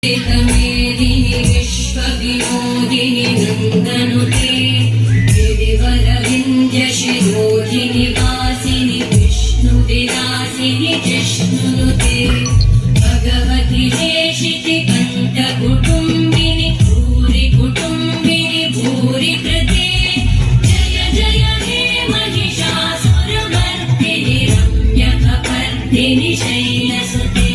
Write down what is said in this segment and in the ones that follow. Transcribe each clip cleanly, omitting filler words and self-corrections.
मेदिनि विश्वविनोदिनि नन्दनुते गिरिवरविन्द्यशिरोधिनि वासिनि विष्णुविलासिनि जिष्णुनुते भगवति देशिति कण्ठकुटुम्बिनि भूरि कुटुम्बिनि भूरि कृते जय जय हे महिषासुरमर्दिनि रम्यकपर्दिनि शैलसुते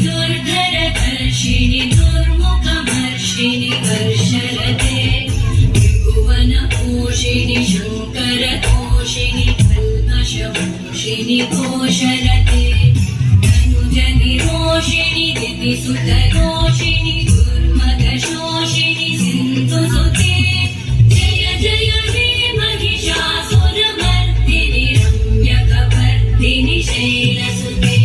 दुर्धरधर्षिणि दुर्मुखमर्षिणि वर्षरते त्रिभुवनपोषिणि शङ्करतोषिणि कल्मषमोषिणि घोषरते तनुजनिरोषिणि दितिसुतरोषिणि दुर्मदशोषिणि सिन्धुसुते जय जय हे महिषासुरमर्दिनि रम्यकपर्दिनि शैलसुते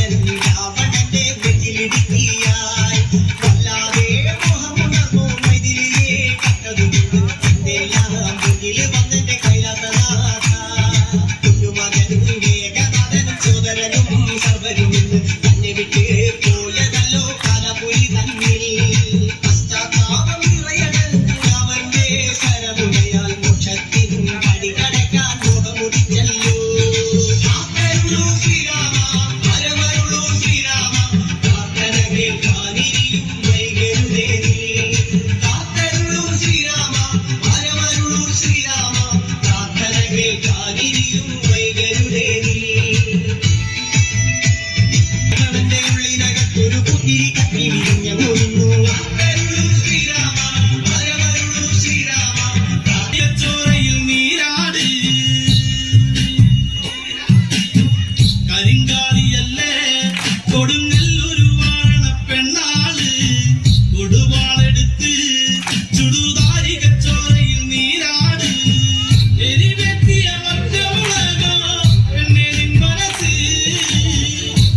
രാക്ഷസൻ രാവണന്റെ നെഞ്ചിലിടുക്കിയായി വല്ലാതെ മോഹമുണർന്നു മൈഥിലിയെ കണ്ടതും എല്ലാം മുന്നിൽ വന്നെന്റെ കൈലാസനാഥ കുഞ്ഞുമകനും ഏകനാഥനും സോദരനും സർവരും തന്നെ വിട്ട് പോയതല്ലോ കാലപുരി തന്നിൽ പശ്ചാത്താപം നിറയണൽ അവന്റെ ശരമുനയാൽ മോക്ഷത്തിൻ പടി കടക്കാൻ മോഹമുടിച്ചല്ലോ കാത്തരുളൂ ശ്രീരാമ പരമരുളൂ ശ്രീരാമ പ്രാർത്ഥന കേൾക്കാനിരിയും വൈകരുതേ നീ കാത്തരുളൂ ശ്രീരാമ പരമരുളൂ ശ്രീരാമ പ്രാർത്ഥന കേൾക്കാനിരിയും വൈകരുതേ നീ അവന്റെ ഉള്ളിനകത്തൊരു പുത്തിരി കത്തി വിരിഞ്ഞൊഴിഞ്ഞു കാത്തരുളൂ ശ്രീരാമ പരമരുളൂ ശ്രീരാമ ചോരയിൽ നീരാട് കരിങ്കാളിയല്ലേ കൊടുങ്ങല്ലൊരു വാഴണ പെണ്ണാള് കൊടുവാളെടുത്ത് ചുടുതാരിക ചോരയിൽ നീരാട് എരിവെത്തിയ മറ്റമുളകം പെണ്ണെ നിൻ മനസ്സ്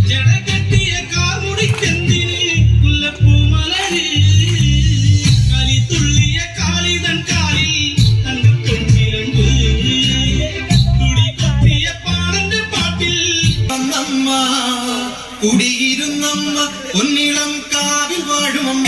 ജടകെട്ടിയ കാർമുടിക്കെന്തിന് മുല്ലപ്പൂമലര് കലിതുള്ളിയ കാളിതൻ കാലിൽ തങ്കപ്പൊൻവിലങ്ങ് തുടികൊത്തിയ പാടന്റെ പാട്ടിൽ വന്നമ്മ കുടിയിരുന്നമ്മ പൊന്നിളം കാവിൽ വാഴുമമ്മ